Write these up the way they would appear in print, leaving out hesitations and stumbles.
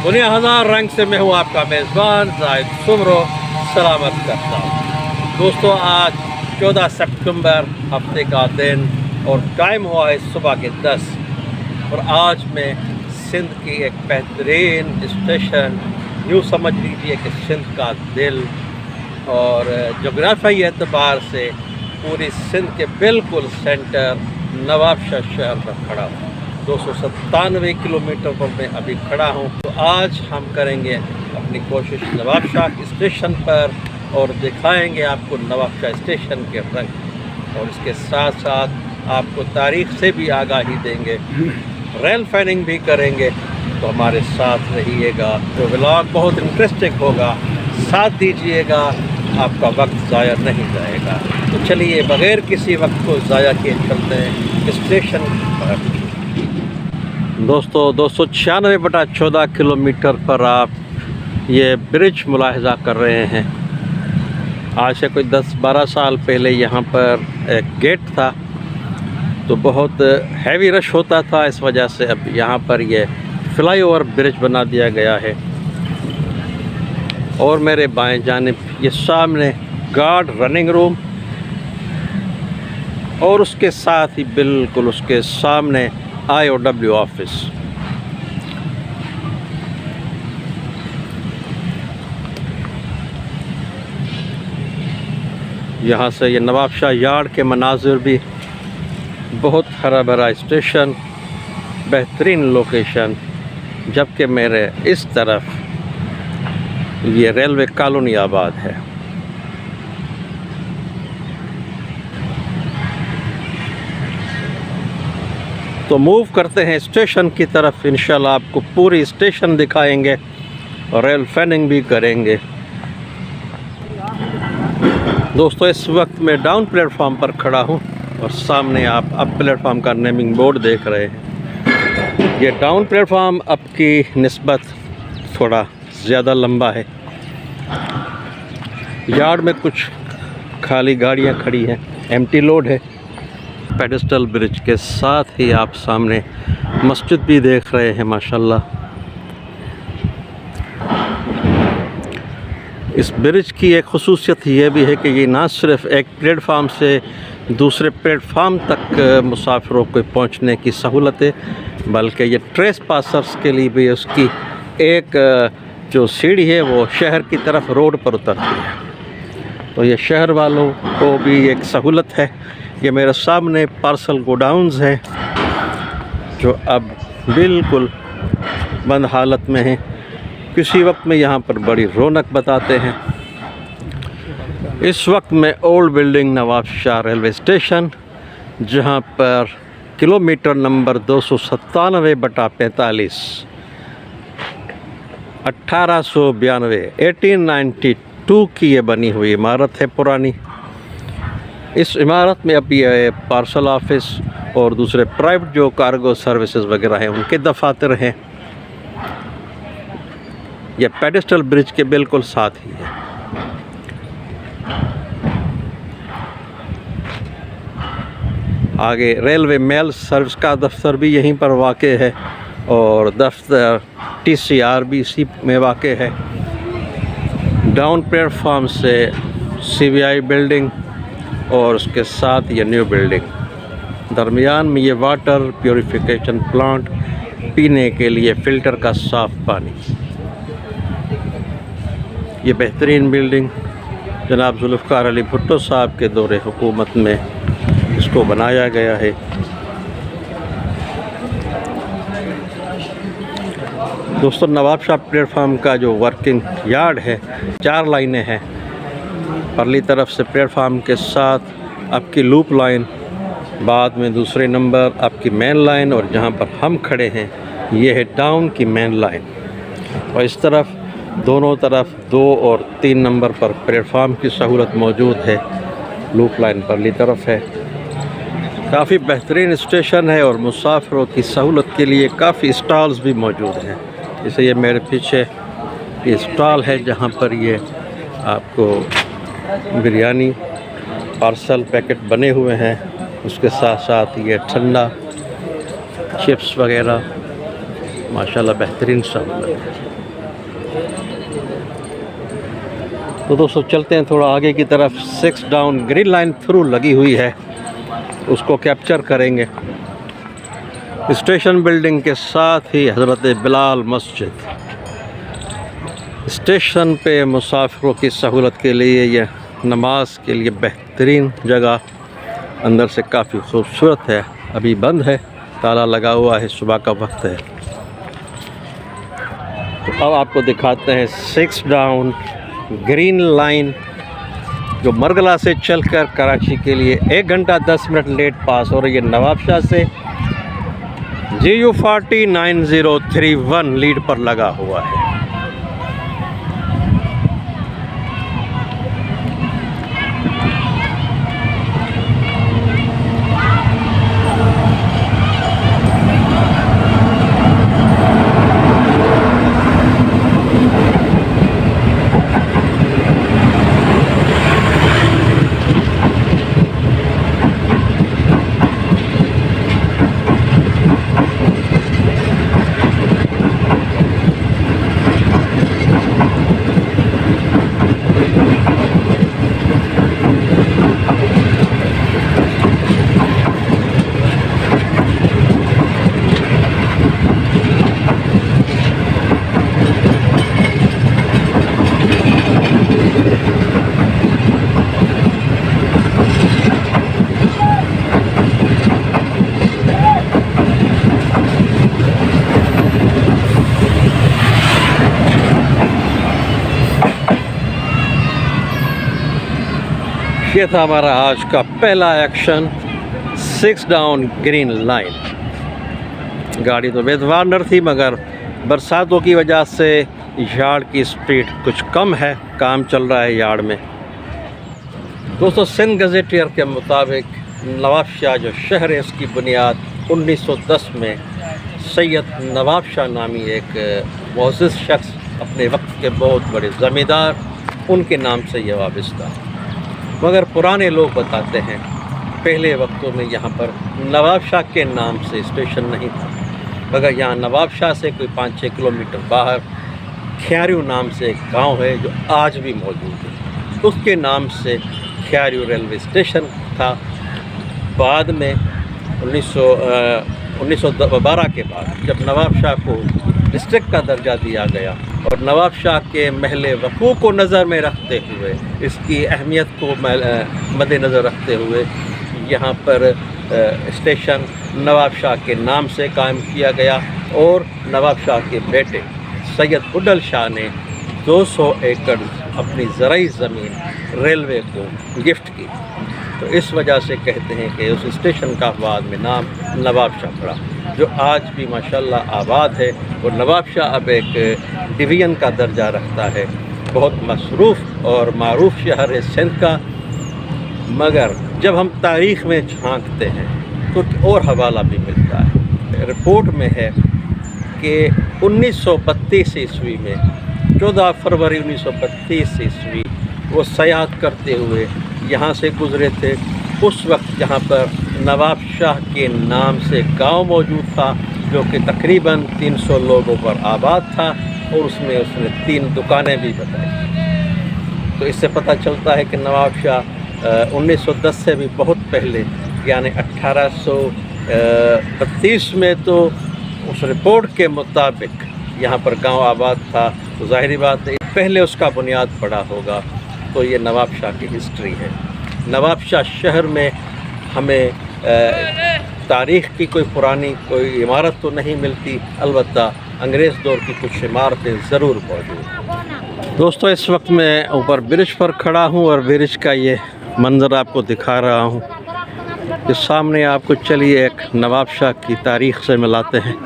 दुनिया हज़ार रंग से मैं हूँ आपका मेज़बान जाहिद सुमरो सलामत करता हूँ। दोस्तों, आज 14 सितंबर हफ्ते का दिन और टाइम हुआ है सुबह के 10 और आज मैं सिंध की एक बेहतरीन स्टेशन, यूँ समझ लीजिए कि सिंध का दिल और जोग्राफियाई एतबार से पूरी सिंध के बिल्कुल सेंटर नवाबशाह शहर पर खड़ा हूँ। 297 किलोमीटर पर मैं अभी खड़ा हूँ। तो आज हम करेंगे अपनी कोशिश नवाबशाह स्टेशन पर और दिखाएंगे आपको नवाबशाह स्टेशन के रंग और इसके साथ साथ आपको तारीख से भी आगाही देंगे, रेल फैनिंग भी करेंगे। तो हमारे साथ रहिएगा, तो व्लॉग बहुत इंटरेस्टिंग होगा, साथ दीजिएगा, आपका वक्त ज़ाया नहीं जाएगा। तो चलिए बग़ैर किसी वक्त को ज़ाया किए चलते हैं स्टेशन पर। दोस्तों, 296/14 किलोमीटर पर आप ये ब्रिज मुलाहिज़ा कर रहे हैं। आज से कोई 10-12 साल पहले यहाँ पर एक गेट था तो बहुत हैवी रश होता था, इस वजह से अब यहाँ पर ये फ्लाईओवर ब्रिज बना दिया गया है। और मेरे बाएं जानिब ये सामने गार्ड रनिंग रूम और उसके साथ ही बिल्कुल उसके सामने IOW ऑफिस। यहाँ से ये नवाबशाह यार्ड के मनाजिर भी, बहुत हरा भरा स्टेशन, बेहतरीन लोकेशन। जबकि मेरे इस तरफ ये रेलवे कॉलोनी आबाद है। तो मूव करते हैं स्टेशन की तरफ। इंशाल्लाह आपको पूरी स्टेशन दिखाएंगे और रेल फैनिंग भी करेंगे। दोस्तों, इस वक्त मैं डाउन प्लेटफॉर्म पर खड़ा हूं और सामने आप अप प्लेटफॉर्म का नेमिंग बोर्ड देख रहे हैं। ये डाउन प्लेटफॉर्म अप की निस्बत थोड़ा ज़्यादा लंबा है। यार्ड में कुछ खाली गाड़ियां खड़ी हैं, एम्प्टी लोड है। पेडेस्टल ब्रिज के साथ ही आप सामने मस्जिद भी देख रहे हैं माशाल्लाह। इस ब्रिज की एक ख़ुसूसियत ये भी है कि ये ना सिर्फ़ एक प्लेटफार्म से दूसरे प्लेटफार्म तक मुसाफिरों को पहुंचने की सहूलत है, बल्कि ये ट्रेस पासर्स के लिए भी उसकी एक जो सीढ़ी है वो शहर की तरफ रोड पर उतरती है। तो ये शहर वालों को भी एक सहूलत है। ये मेरे सामने पार्सल गोडाउन्स हैं जो अब बिल्कुल बंद हालत में हैं। किसी वक्त में यहाँ पर बड़ी रौनक बताते हैं। इस वक्त में old building Nawabshah railway station, जहाँ पर किलोमीटर नंबर 297/45 1892 की ये बनी हुई इमारत है पुरानी। इस इमारत में अभी पार्सल ऑफिस और दूसरे प्राइवेट जो कार्गो सर्विसेज वगैरह हैं उनके दफातर हैं। यह पेडेस्टल ब्रिज के बिल्कुल साथ ही है। आगे रेलवे मेल सर्विस का दफ्तर भी यहीं पर वाक़े है और दफ्तर TCR भी इसी में वाक़े है। डाउन प्लेटफॉर्म से CBI बिल्डिंग और उसके साथ ये न्यू बिल्डिंग, दरमियान में ये वाटर प्योरीफिकेशन प्लांट, पीने के लिए फ़िल्टर का साफ़ पानी। ये बेहतरीन बिल्डिंग जनाब जुल्फ़िकार अली भुट्टो साहब के दौरे हुकूमत में इसको बनाया गया है। दोस्तों, नवाबशाह प्लेटफार्म का जो वर्किंग यार्ड है, 4 लाइनें हैं। परली तरफ से प्लेटफार्म के साथ आपकी लूप लाइन, बाद में दूसरे नंबर आपकी मेन लाइन और जहाँ पर हम खड़े हैं ये है डाउन की मेन लाइन। और इस तरफ दोनों तरफ 2 और 3 नंबर पर प्लेटफार्म की सहूलत मौजूद है। लूप लाइन परली तरफ है। काफ़ी बेहतरीन स्टेशन है और मुसाफिरों की सहूलत के लिए काफ़ी स्टॉल्स भी मौजूद हैं। जैसे ये मेरे पीछे ये स्टॉल है जहाँ पर ये आपको बिरयानी पार्सल पैकेट बने हुए हैं, उसके साथ साथ ये ठंडा चिप्स वगैरह माशाल्लाह बेहतरीन शानदार है। तो दोस्तों चलते हैं थोड़ा आगे की तरफ। 6 डाउन ग्रीन लाइन थ्रू लगी हुई है, उसको कैप्चर करेंगे। स्टेशन बिल्डिंग के साथ ही हज़रत बिलाल मस्जिद। स्टेशन पे मुसाफिरों की सहूलत के लिए यह नमाज के लिए बेहतरीन जगह, अंदर से काफ़ी खूबसूरत है। अभी बंद है, ताला लगा हुआ है, सुबह का वक्त है। तो अब आपको दिखाते हैं 6 डाउन ग्रीन लाइन, जो मरगला से चलकर कराची के लिए 1 घंटा 10 मिनट लेट पास हो रही है। नवाबशाह से GU40 9031 लीड पर लगा हुआ है। ये था हमारा आज का पहला एक्शन, 6 डाउन ग्रीन लाइन। गाड़ी तो बेतवानर थी, मगर बरसातों की वजह से यार्ड की स्पीड कुछ कम है, काम चल रहा है यार्ड में। दोस्तों सिंध गजेटियर के मुताबिक नवाबशाह जो शहर है, इसकी बुनियाद 1910 में सैयद नवाबशाह नामी एक मुअज़्ज़िज़ शख्स, अपने वक्त के बहुत बड़े ज़मींदार, उनके नाम से यह वाबस्ता। मगर पुराने लोग बताते हैं पहले वक्तों में यहाँ पर नवाबशाह के नाम से स्टेशन नहीं था, मगर यहाँ नवाबशाह से कोई 5-6 किलोमीटर बाहर ख्यारियों नाम से एक गांव है जो आज भी मौजूद है, उसके नाम से ख्यारियों रेलवे स्टेशन था। बाद में 1912 के बाद जब नवाबशाह को डिस्ट्रिक्ट का दर्जा दिया गया और नवाबशाह के महल वक़ूफ़ को नज़र में रखते हुए, इसकी अहमियत को मद्देनज़र रखते हुए यहाँ पर स्टेशन नवाबशाह के नाम से कायम किया गया और नवाबशाह के बेटे सैयद बुड्ढल शाह ने 200 एकड़ अपनी ज़राई ज़मीन रेलवे को गिफ्ट की। तो इस वजह से कहते हैं कि उस स्टेशन का बाद में नाम नवाबशाह पड़ा, जो आज भी माशाल्लाह आबाद है। और नवाबशाह अब एक डिवीज़न का दर्जा रखता है। बहुत मसरूफ़ और मारूफ शहर है सिंध का। मगर जब हम तारीख़ में झांकते हैं तो और हवाला भी मिलता है। रिपोर्ट में है कि 1932 ईस्वी में 14 फरवरी 1932 ईस्वी वो सयाहत करते हुए यहाँ से गुज़रे थे। उस वक्त यहाँ पर नवाबशाह के नाम से गांव मौजूद था, जो कि तकरीबन 300 लोगों पर आबाद था, और उसमें उसने 3 दुकानें भी बताई। तो इससे पता चलता है कि नवाबशाह 1910 से भी बहुत पहले, यानी 1832 में तो उस रिपोर्ट के मुताबिक यहाँ पर गांव आबाद था। तो ज़ाहिरी बात है पहले उसका बुनियाद पड़ा होगा। तो ये नवाबशाह की हिस्ट्री है। नवाबशाह शहर में हमें तारीख़ की कोई पुरानी कोई इमारत तो नहीं मिलती, अलबत्ता अंग्रेज़ दौर की कुछ इमारतें ज़रूर मौजूद। दोस्तों इस वक्त मैं ऊपर ब्रिज पर खड़ा हूँ और ब्रिज का ये मंज़र आपको दिखा रहा हूँ। इस सामने आपको चलिए एक नवाबशाह की तारीख़ से मिलाते हैं।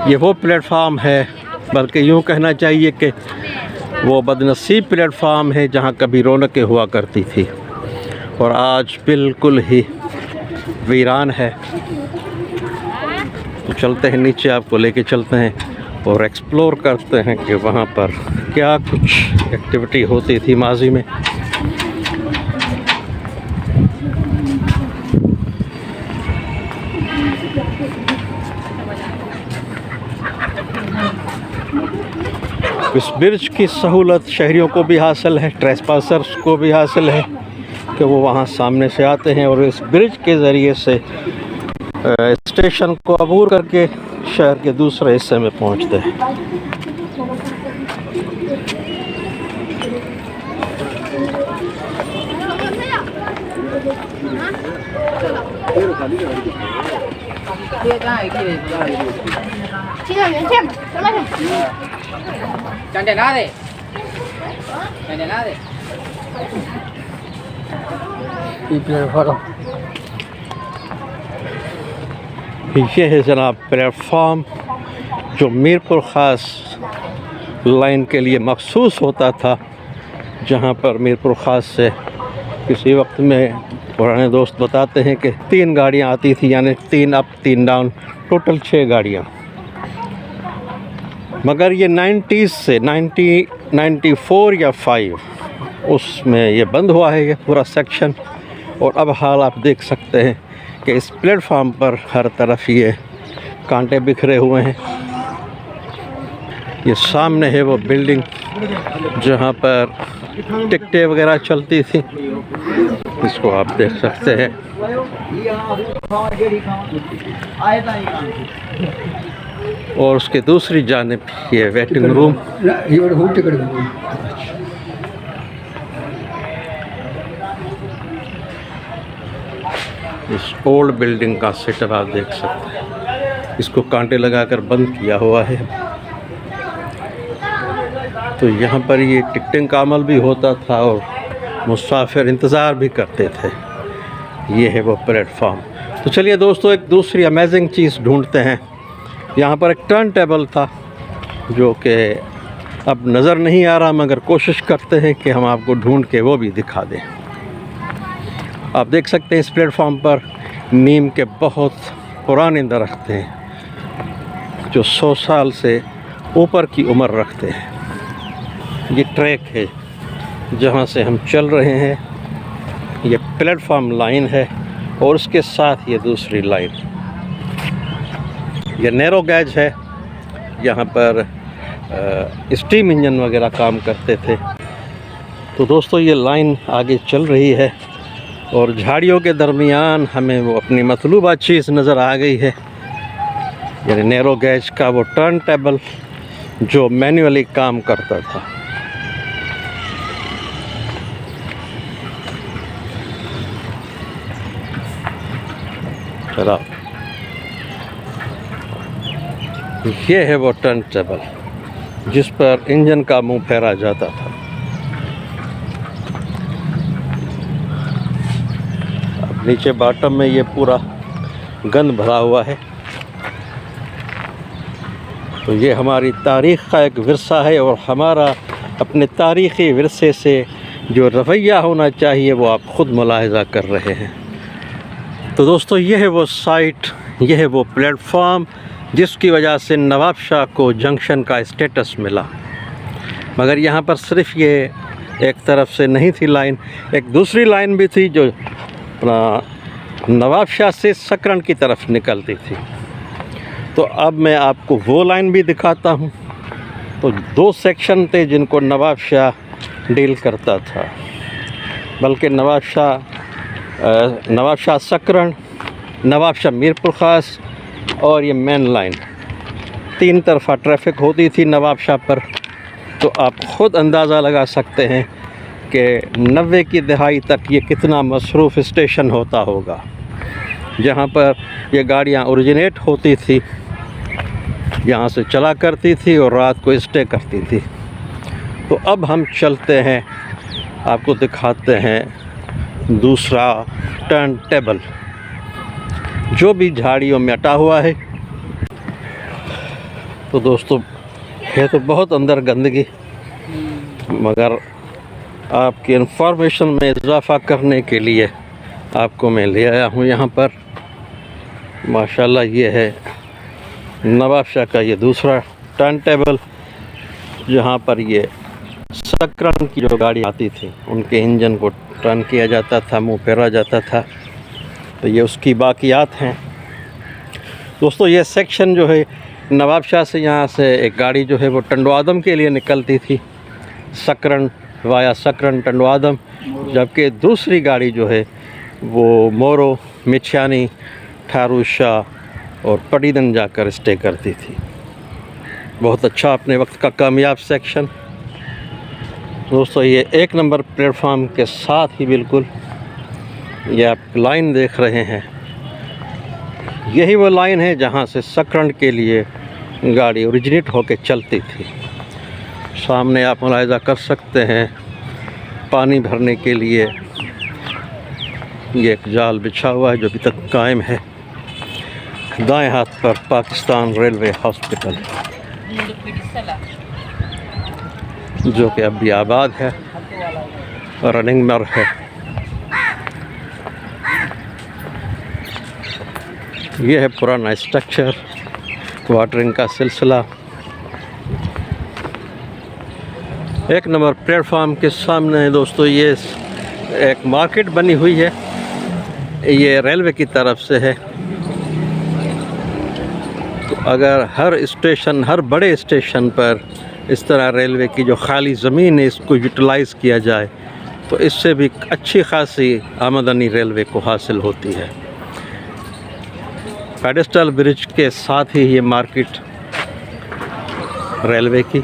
ये वो प्लेटफार्म है, बल्कि यूँ कहना चाहिए कि वो बदनसीब प्लेटफार्म है जहाँ कभी रौनकें हुआ करती थी और आज बिल्कुल ही वीरान है। तो चलते हैं नीचे, आपको लेके चलते हैं और एक्सप्लोर करते हैं कि वहाँ पर क्या कुछ एक्टिविटी होती थी माजी में। इस ब्रिज की सहूलत शहरियों को भी हासिल है, ट्रेसपासर्स को भी हासिल है कि वो वहाँ सामने से आते हैं और इस ब्रिज के ज़रिए से स्टेशन को अबूर करके शहर के दूसरे हिस्से में पहुँचते हैं। ये है जनाब प्लेटफॉर्म जो मीरपुर ख़ास लाइन के लिए मखसूस होता था, जहाँ पर मीरपुर ख़ास से किसी वक्त में पुराने दोस्त बताते हैं कि 3 गाड़ियाँ आती थी, यानी 3 अप 3 डाउन, टोटल 6 गाड़ियाँ। मगर ये 90s से 94 या 5 उसमें ये बंद हुआ है ये पूरा सेक्शन। और अब हाल आप देख सकते हैं कि इस प्लेटफॉर्म पर हर तरफ ये कांटे बिखरे हुए हैं। ये सामने है वो बिल्डिंग जहाँ पर टिकटें वगैरह चलती थी, इसको आप देख सकते हैं। और उसके दूसरी जानिब ये वेटिंग रूम। इस ओल्ड बिल्डिंग का सेटअप आप देख सकते हैं, इसको कांटे लगाकर बंद किया हुआ है। तो यहाँ पर ये टिकटिंग का अमल भी होता था और मुसाफिर इंतज़ार भी करते थे। ये है वो प्लेटफॉर्म। तो चलिए दोस्तों, एक दूसरी अमेजिंग चीज़ ढूंढते हैं। यहाँ पर एक टर्न टेबल था जो कि अब नज़र नहीं आ रहा, मगर कोशिश करते हैं कि हम आपको ढूंढ के वो भी दिखा दें। आप देख सकते हैं इस प्लेटफॉर्म पर नीम के बहुत पुराने दरख्त हैं जो 100 साल से ऊपर की उम्र रखते हैं। ये ट्रैक है जहाँ से हम चल रहे हैं, ये प्लेटफॉर्म लाइन है और उसके साथ ये दूसरी लाइन। ये नैरो गैज है, यहाँ पर स्टीम इंजन वगैरह काम करते थे। तो दोस्तों ये लाइन आगे चल रही है और झाड़ियों के दरमियान हमें वो अपनी मतलूबा चीज़ नज़र आ गई है, यानी नैरो गैज का वो टर्न टेबल जो मैन्युअली काम करता था। चला, ये है वो टर्न टेबल जिस पर इंजन का मुंह फेरा जाता था। अब नीचे बॉटम में ये पूरा गंद भरा हुआ है। तो ये हमारी तारीख़ का एक विरसा है और हमारा अपने तारीख़ी विरसे से जो रवैया होना चाहिए वो आप ख़ुद मुलाहिज़ा कर रहे हैं। तो दोस्तों ये है वो साइट, ये है वो प्लेटफॉर्म जिसकी वजह से नवाब शाह को जंक्शन का स्टेटस मिला। मगर यहाँ पर सिर्फ ये एक तरफ से नहीं थी लाइन, एक दूसरी लाइन भी थी जो अपना नवाब शाह से सकरन की तरफ निकलती थी। तो अब मैं आपको वो लाइन भी दिखाता हूँ। तो 2 सेक्शन थे जिनको नवाब शाह डील करता था, बल्कि नवाब शाह सकरन, नवाब शाह मीरपुर ख़ास और ये मेन लाइन, 3 तरफ़ा ट्रैफिक होती थी नवाब शाह पर। तो आप ख़ुद अंदाज़ा लगा सकते हैं कि 90 की दहाई तक ये कितना मसरूफ़ स्टेशन होता होगा, जहाँ पर ये गाड़ियाँ ओरिजिनेट होती थी, यहाँ से चला करती थी और रात को स्टे करती थी। तो अब हम चलते हैं, आपको दिखाते हैं दूसरा टर्न टेबल जो भी झाड़ियों में अटा हुआ है। तो दोस्तों है तो बहुत अंदर गंदगी, मगर आपकी इंफॉर्मेशन में इजाफ़ा करने के लिए आपको मैं ले आया हूँ यहाँ पर। माशाल्लाह ये है नवाब शाह का ये दूसरा टर्न टेबल, जहाँ पर ये सकरन की जो गाड़ी आती थी उनके इंजन को टर्न किया जाता था, मुँह फेरा जाता था। तो ये उसकी बाकियात हैं। दोस्तों ये सेक्शन जो है नवाबशाह से यहाँ से एक गाड़ी जो है वो टंडवादम के लिए निकलती थी, सकरन वाया सकरन टंडवादम, जबकि दूसरी गाड़ी जो है वो मोरो, मिछानी, ठारूशाह और पडीदन जाकर स्टे करती थी। बहुत अच्छा अपने वक्त का कामयाब सेक्शन। दोस्तों ये 1 नंबर प्लेटफार्म के साथ ही बिल्कुल ये आप लाइन देख रहे हैं, यही वो लाइन है जहाँ से सकरन के लिए गाड़ी ओरिजिनेट होकर चलती थी। सामने आप मुलाहिजा कर सकते हैं पानी भरने के लिए ये एक जाल बिछा हुआ है जो अभी तक कायम है। दाएं हाथ पर पाकिस्तान रेलवे हॉस्पिटल जो कि अब भी आबाद है, रनिंग में है। ये है पुराना स्ट्रक्चर, वाटरिंग का सिलसिला। 1 नंबर प्लेटफार्म के सामने है दोस्तों ये एक मार्केट बनी हुई है, ये रेलवे की तरफ से है। तो अगर हर स्टेशन, हर बड़े स्टेशन पर इस तरह रेलवे की जो खाली ज़मीन है इसको यूटिलाइज़ किया जाए तो इससे भी अच्छी खासी आमदनी रेलवे को हासिल होती है। पेडेस्टल ब्रिज के साथ ही ये मार्केट रेलवे की,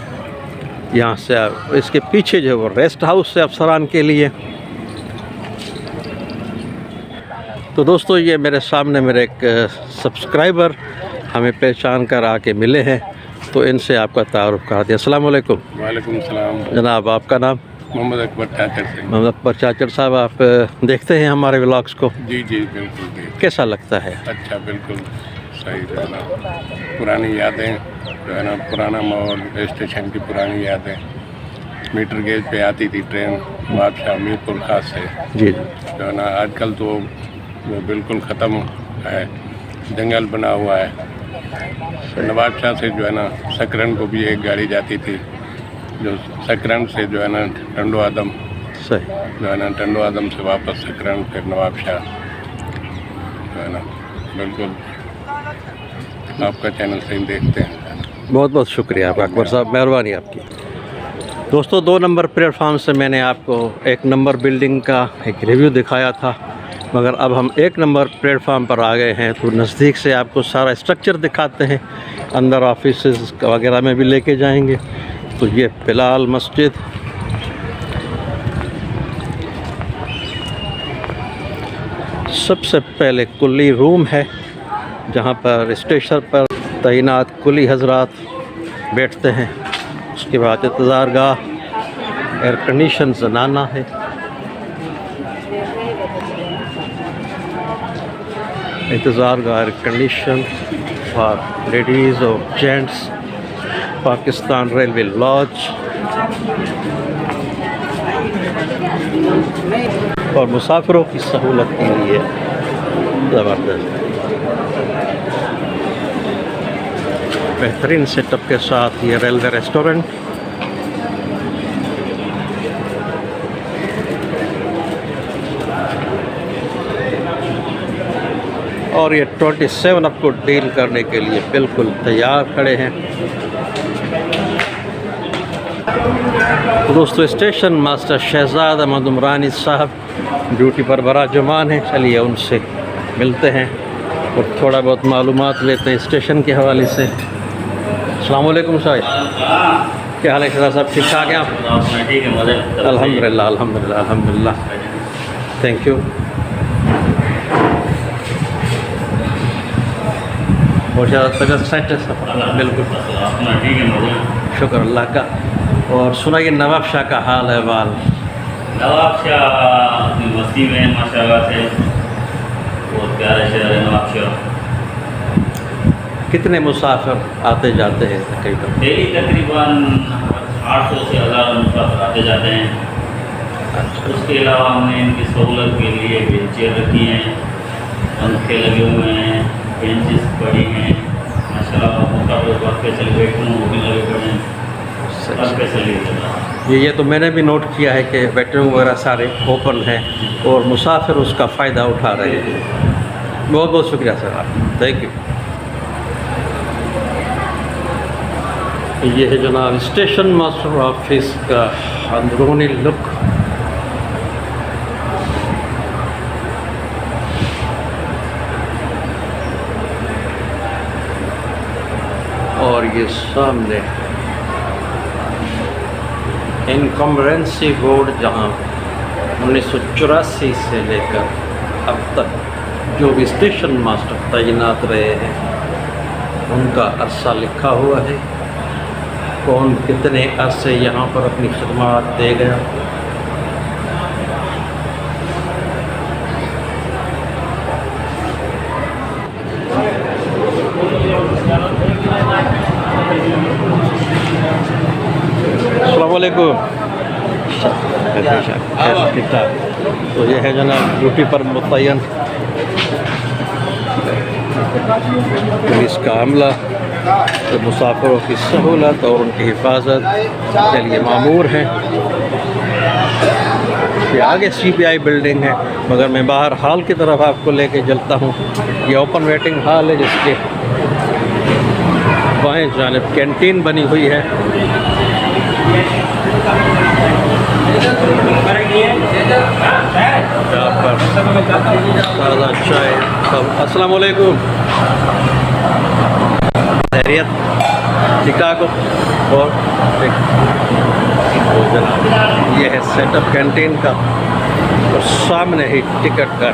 यहाँ से इसके पीछे जो है वो रेस्ट हाउस है अफसरान के लिए। तो दोस्तों ये मेरे सामने मेरे एक सब्सक्राइबर हमें पहचान कर आके मिले हैं, तो इनसे आपका तारुफ करा दिया। अस्सलाम वालेकुम। वालेकुम सलाम जनाब, आपका नाम? मोहम्मद अकबर चाचर से। मोहम्मद अकबर चाचर साहब, आप देखते हैं हमारे व्लॉग्स को? जी जी बिल्कुल। कैसा लगता है? अच्छा, बिल्कुल सही जो है ना, पुरानी यादें जो है ना, पुराना माहौल, स्टेशन की पुरानी यादें। मीटर गेज पे आती थी ट्रेन बादशाह मीरपुर खास से, जी जो है ना। आजकल तो वो बिल्कुल ख़त्म है, जंगल बना हुआ है। नवाबशाह से जो है ना सकरन को भी एक गाड़ी जाती थी, जो सकरन से जो है ना टंडवादम, सही जो है ना टंडवादम से वापस सकरन, फिर नवाबशाह जो है ना। बिल्कुल आपका चैनल सही देखते हैं। बहुत बहुत शुक्रिया आपका अकबर साहब, मेहरबानी आपकी। दोस्तों 2 नंबर प्लेटफार्म से मैंने आपको 1 नंबर बिल्डिंग का एक रिव्यू दिखाया था, मगर अब हम 1 नंबर प्लेटफार्म पर आ गए हैं तो नज़दीक से आपको सारा स्ट्रक्चर दिखाते हैं। अंदर ऑफिस वगैरह में भी लेके जाएंगे। तो ये बिलाल मस्जिद, सबसे पहले कुली रूम है जहाँ पर स्टेशन पर तैनात कुली हजरात बैठते हैं। उसके बाद इंतज़ार गाह, एयर कंडीशन जनाना है। इंतज़ार गाह एयर कंडीशन फॉर लेडीज़ और जेंट्स। पाकिस्तान रेलवे लॉज और मुसाफिरों की सहूलत के लिए ज़बरदस्त बेहतरीन सेटअप के साथ ये रेलवे रेस्टोरेंट। और ये 27 अप को डील करने के लिए बिल्कुल तैयार खड़े हैं। तो दोस्तों स्टेशन मास्टर शहजाद अहमद उमरानी साहब ड्यूटी पर बराजुमान हैं, चलिए उनसे मिलते हैं और थोड़ा बहुत मालूमात लेते हैं स्टेशन के हवाले से। अस्सलाम वालेकुम साहब, क्या हाल है शहजाद साहब? ठीक ठाक हैं आप? ठीक है, अल्हम्दुलिल्लाह अल्हम्दुलिल्लाह अल्हम्दुलिल्लाह, थैंक यू। और तबीयत सेट है सब? बिल्कुल ठीक है, शुक्र अल्लाह का। और सुनाइए नवाब शाह का हाल है वाल? नवाब शाह अपनी बस्ती में माशाल्लाह से बहुत प्यारा शहर है नवाब शाह। कितने मुसाफिर आते जाते हैं तकरीबन? डेली तकरीबन 800 से 1000 मुसाफिर आते जाते हैं। उसके अलावा हमने इनकी सहूलत के लिए बेंचें रखी हैं, पंखे लगे हुए हैं, बेंचेस पड़ी हैं माशाल्लाह। मुसाफिर वक्त पे चले बैठे वो भी लगे पड़े हैं, सब फैसिलिटी। ये तो मैंने भी नोट किया है कि बेडरूम वगैरह सारे ओपन हैं और मुसाफिर उसका फ़ायदा उठा रहे हैं। बहुत बहुत शुक्रिया सर आप, थैंक यू। ये है जनाब स्टेशन मास्टर ऑफिस का अंदरूनी लुक। और ये सामने इनकम्बरेंसी बोर्ड, जहाँ 1984 से लेकर अब तक जो भी स्टेशन मास्टर तैनात रहे हैं उनका अरसा लिखा हुआ है, कौन कितने अरसे यहाँ पर अपनी खिदमत दे गया। अस्सलाम वालेकुम। ठीक ठाक। तो ये है जनाब ड्यूटी पर मुतय्यन पुलिस का अमला, तो मुसाफिरों की सहूलत और उनकी हिफाजत के लिए मामूर हैं। ये आगे CBI बिल्डिंग है, मगर मैं बाहर हॉल की तरफ आपको लेके चलता हूँ। ये ओपन वेटिंग हॉल है, जिसके बाएं जानिब कैंटीन बनी हुई है। यहाँ पर ताज़ा चाय सब। अस्सलाम वालेकुम। खैरियत ठीक ठाक हो? और ये है सेटअप कैंटीन का, और सामने ही टिकट का।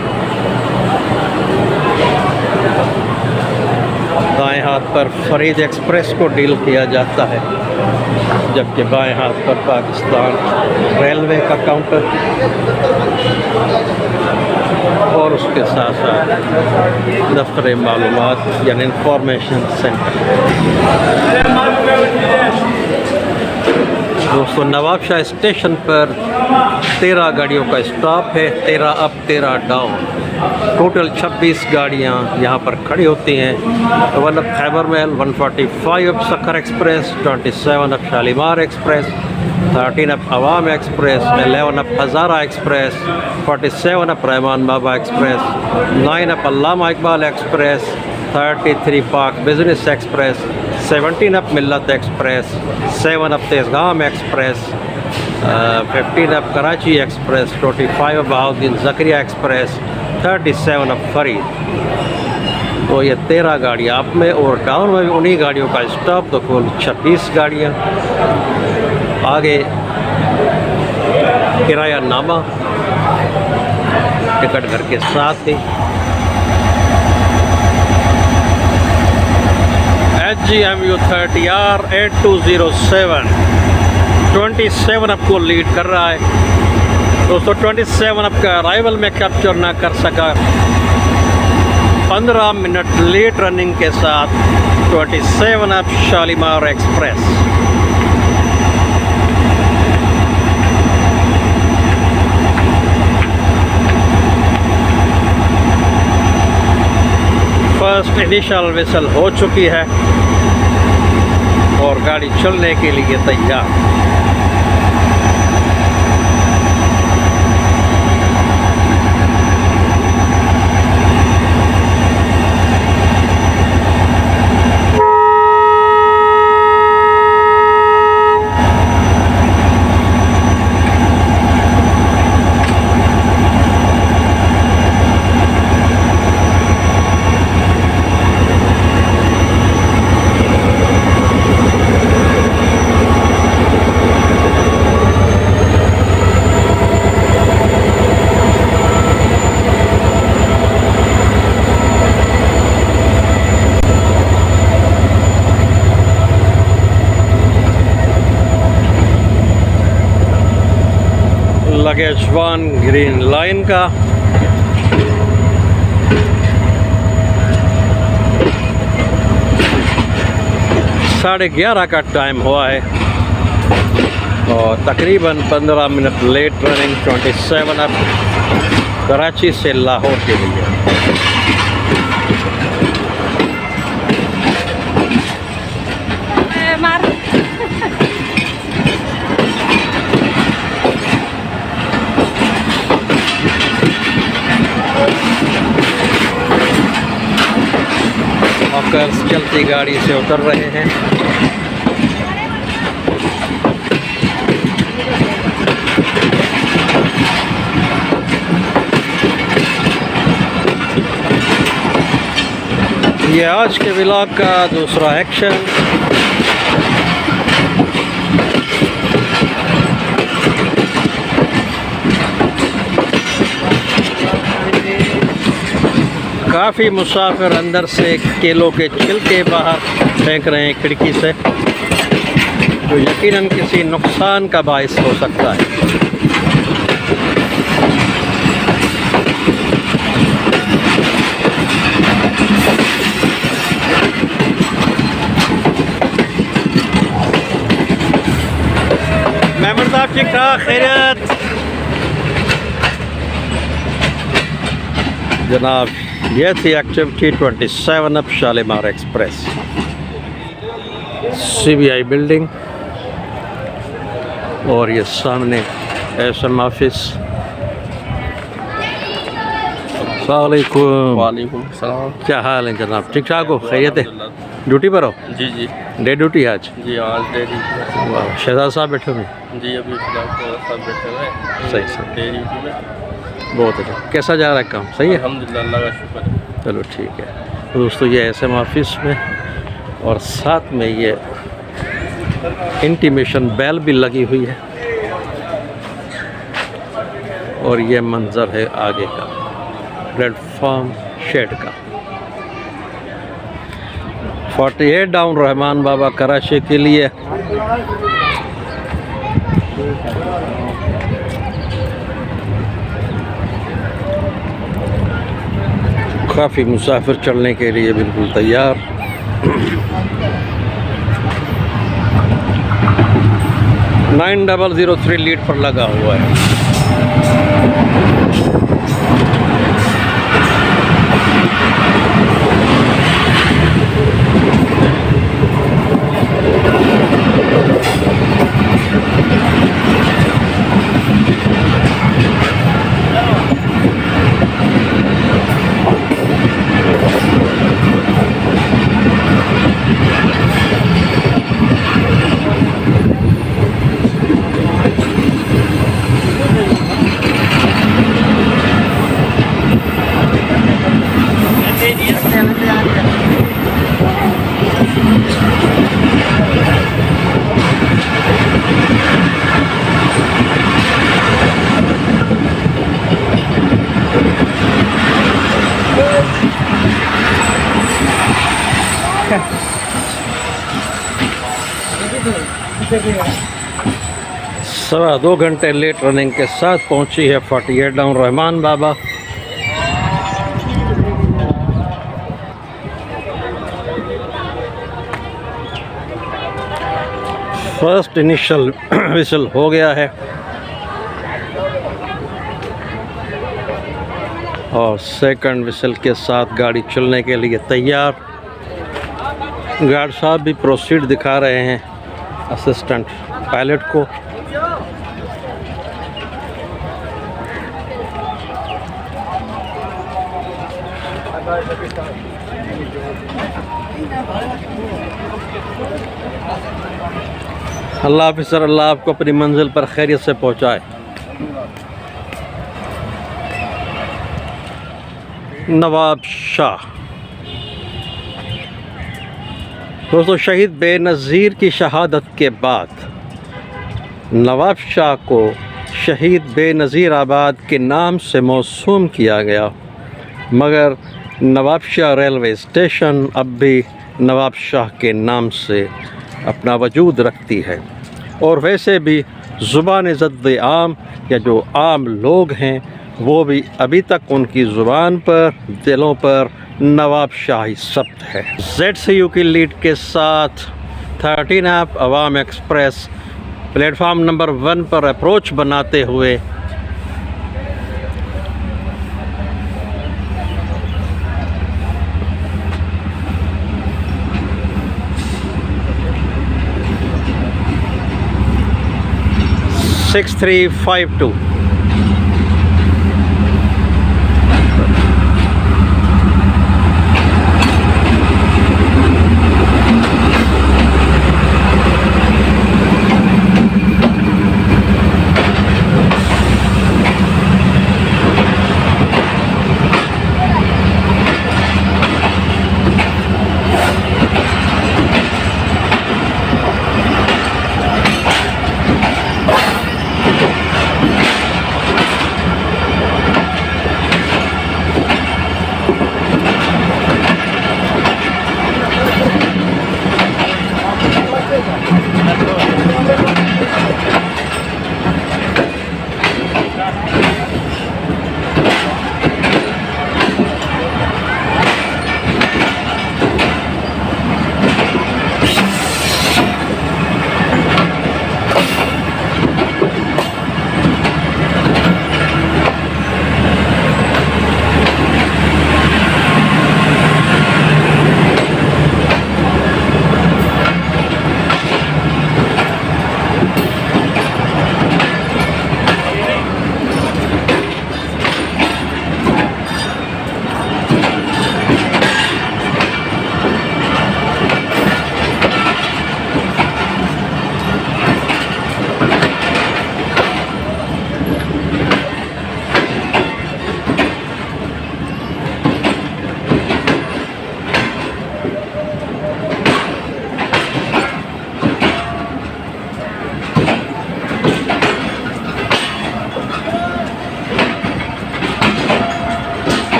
दाएं हाथ पर फरीद एक्सप्रेस को डील किया जाता है, जबकि बाएं हाथ पर पाकिस्तान रेलवे का काउंटर और उसके साथ साथ दफ्तर मालूमात यानी इंफॉर्मेशन सेंटर। दोस्तों, नवाबशाह स्टेशन पर 13 गाड़ियों का स्टॉप है, 13 अप 13 डाउन। टोटल 26 गाड़ियाँ यहाँ पर खड़ी होती हैं। 1 अप खैबर महल, 145 up Sukkur express, 27 up Shalimar express, 13 up अवाम एक्सप्रेस, 11 अप हज़ारा एक्सप्रेस, 47 अप रहमान बाबा एक्सप्रेस, 9 अप अल्लामा इकबाल एक्सप्रेस, 33 पाक बिजनेस एक्सप्रेस, 17 अप मिल्लत express, 7 up Tezgam express, 15 up Karachi express, 25 up Bahauddin Zakaria express, 37 up Farid. तो ये 13 गाड़ियाँ अप में, और डाउन में भी उन्हीं गाड़ियों का स्टॉप। तो कुल 26 गाड़ियाँ। आगे किराया नामा टिकट घर के साथ ही। HGMU 30R 8207 27 अप को लीड कर रहा है। दोस्तों, 27 अप का अराइवल में कैप्चर ना कर सका, 15 मिनट लेट रनिंग के साथ 27 up Shalimar express. First initial whistle हो चुकी है और गाड़ी चलने के लिए तैयार। लगेज वन ग्रीन लाइन का। साढ़े 11 का टाइम हुआ है और तकरीबन 15 मिनट लेट रनिंग 27 अप कराची से लाहौर के लिए। हॉकर्स चलती गाड़ी से उतर रहे हैं। ये आज के व्लॉग का दूसरा एक्शन। काफ़ी मुसाफिर अंदर से केलों के छिलके बाहर फेंक रहे हैं खिड़की से, जो यकीनन किसी नुकसान का बायस हो सकता है। मेंबर साहब ठीक ठाक, खैरियत जनाब। ये थी activity 27 up Shalimar express, CBI building, और ये सामने SM ऑफिस। अस्सलामुअलैकुम। वालेकुम सलाम। क्या हाल है जनाब, ठीक ठाक हो, खैरियत है? ड्यूटी पर हो? जी जी डे ड्यूटी आज? जी आज डे ड्यूटी। वाह, शहजाद साहब बैठे हुए? जी अभी फिलहाल तो सब बैठे हुए हैं सही सही, डे ड्यूटी में। बहुत अच्छा। कैसा जा रहा है काम, सही है? अल्हम्दुलिल्लाह, अल्लाह का शुक्र है। चलो ठीक है। तो दोस्तों ये SM ऑफिस में, और साथ में ये इंटीमेशन बेल भी लगी हुई है, और ये मंज़र है आगे का प्लेटफॉर्म शेड का। 48 डाउन रहमान बाबा कराची के लिए। काफ़ी मुसाफिर चलने के लिए बिल्कुल तैयार। नाइन 0003 लीड पर लगा हुआ है। सवा 2 घंटे लेट रनिंग के साथ पहुंची है 48 डाउन रहमान बाबा। फर्स्ट इनिशियल विसल हो गया है, और सेकंड विसल के साथ गाड़ी चलने के लिए तैयार। गार्ड साहब भी प्रोसीड दिखा रहे हैं असिस्टेंट पायलट को। अल्लाह हाफिज़, अल्लाह आपको अपनी मंजिल पर खैरियत से पहुंचाए। नवाब शाह। दोस्तों, शहीद बेनज़ीर की शहादत के बाद नवाब शाह को शहीद बेनज़ीर आबाद के नाम से मौसूम किया गया, मगर नवाब शाह रेलवे स्टेशन अब भी नवाब शाह के नाम से अपना वजूद रखती है। और वैसे भी ज़ुबान ज़द्द आम, या जो आम लोग हैं, वो भी अभी तक उनकी ज़ुबान पर, दिलों पर नवाब शाही सब्त है। ZCU की लीड के साथ 13 ऐप अवाम एक्सप्रेस प्लेटफार्म नंबर 1 पर अप्रोच बनाते हुए (6352)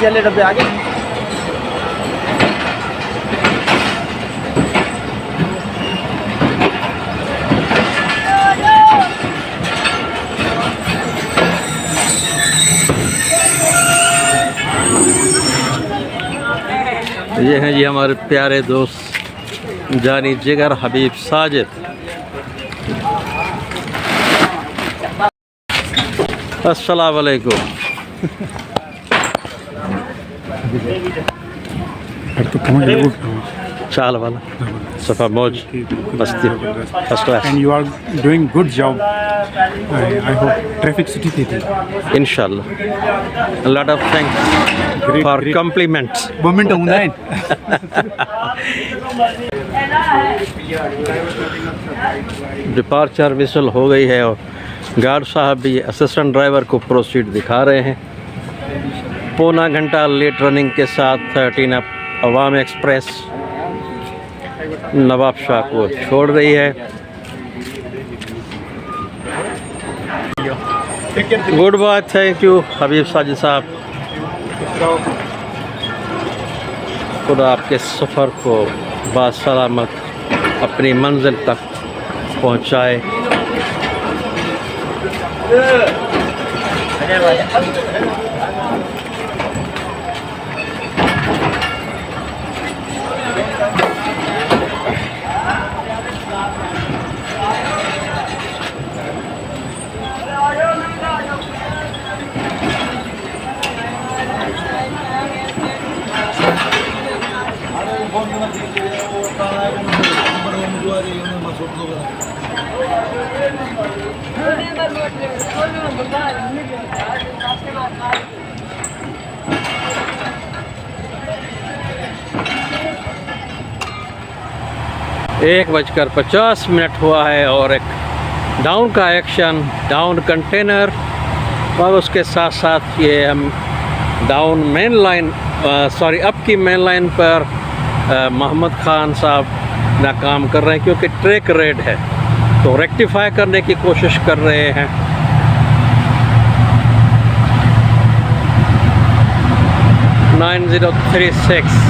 एसी वाले डब्बे आगे। ये हैं जी हमारे प्यारे दोस्त जानी जिगर हबीब साजिद। अस्सलाम वालेकुम। चाल वाला सफ़ा मौज मस्ती first class. And you are doing good job. I hope traffic city पे थी। इंशाल्लाह। Lot of thanks for compliments. Momentum online। Departure whistle हो गई है और गार्ड साहब भी असिस्टेंट ड्राइवर को प्रोसीड दिखा रहे हैं। पौना घंटा लेट रनिंग के साथ 13 अप अवाम एक्सप्रेस नवाब शाह को छोड़ रही है। गुड बाय, थैंक यू हबीब साजिद साहब। खुदा आपके सफ़र को बासलामत अपनी मंजिल तक पहुँचाए। एक 1:50 हुआ है और एक डाउन का एक्शन, डाउन कंटेनर और उसके साथ साथ ये हम डाउन मेन लाइन अप की मेन लाइन पर मोहम्मद खान साहब नाकाम कर रहे हैं क्योंकि ट्रैक रेड है, तो रेक्टिफाई करने की कोशिश कर रहे हैं। (9036)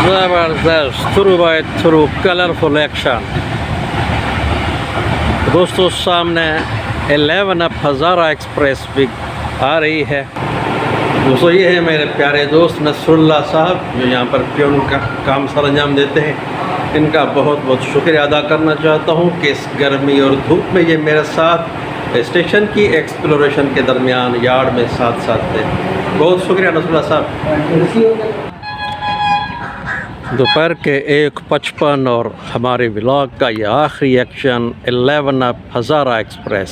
ज़बरदस्त through by through colourful action. दोस्तों सामने 11 अप हज़ारा एक्सप्रेस भी आ रही है। दोस्तों ये है मेरे प्यारे दोस्त नसरुल्लाह साहब जो यहाँ पर प्योन का काम सरंजाम देते हैं। इनका बहुत बहुत शुक्रिया अदा करना चाहता हूँ कि इस गर्मी और धूप में ये मेरे साथ स्टेशन की एक्सप्लोरेशन के दरमियान यार्ड में साथ साथ थे। बहुत शुक्रिया नसरुल्लाह साहब। दोपहर के 1:55 और हमारे व्लॉग का ये आखिरी एक्शन 11 अप हज़ारा एक्सप्रेस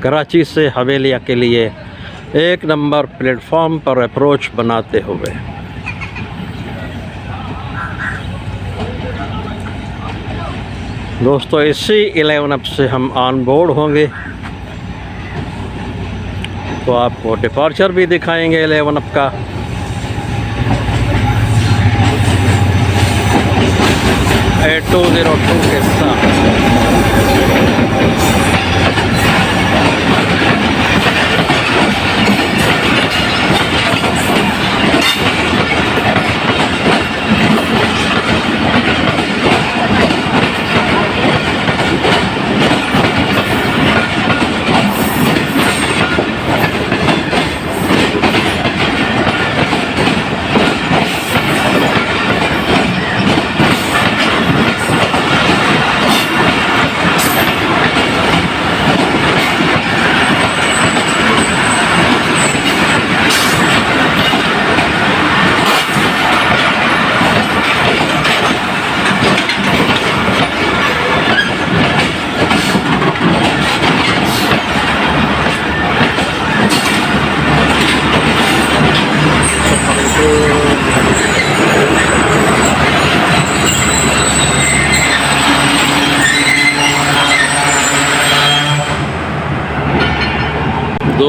कराची से हवेलिया के लिए 1 नंबर प्लेटफॉर्म पर अप्रोच बनाते हुए। दोस्तों इसी 11 अप से हम ऑन बोर्ड होंगे, तो आपको डिपार्चर भी दिखाएंगे 11 अप का। A202 के साथ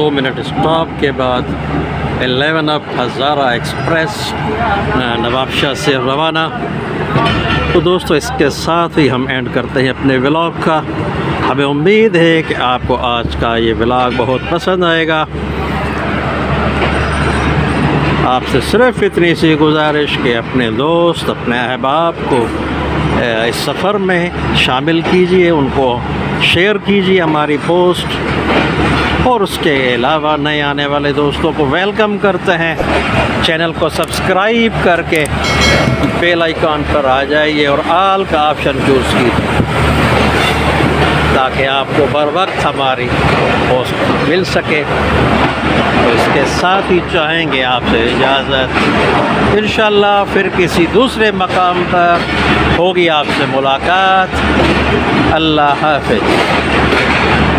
2 मिनट स्टॉप के बाद 11 अप हज़ारा एक्सप्रेस नवाबशाह से रवाना। तो दोस्तों इसके साथ ही हम एंड करते हैं अपने व्लॉग का। हमें उम्मीद है कि आपको आज का ये व्लॉग बहुत पसंद आएगा। आपसे सिर्फ इतनी सी गुजारिश कि अपने दोस्त अपने अहबाब को इस सफ़र में शामिल कीजिए, उनको शेयर कीजिए हमारी पोस्ट, और उसके अलावा नए आने वाले दोस्तों को वेलकम करते हैं। चैनल को सब्सक्राइब करके बेल आइकॉन पर आ जाइए और आल का ऑप्शन चूज़ कीजिए ताकि आपको बर वक्त हमारी पोस्ट मिल सके। तो इसके साथ ही चाहेंगे आपसे इजाज़त। इंशाअल्लाह फिर किसी दूसरे मकाम पर होगी आपसे मुलाकात। अल्लाह हाफ़िज़।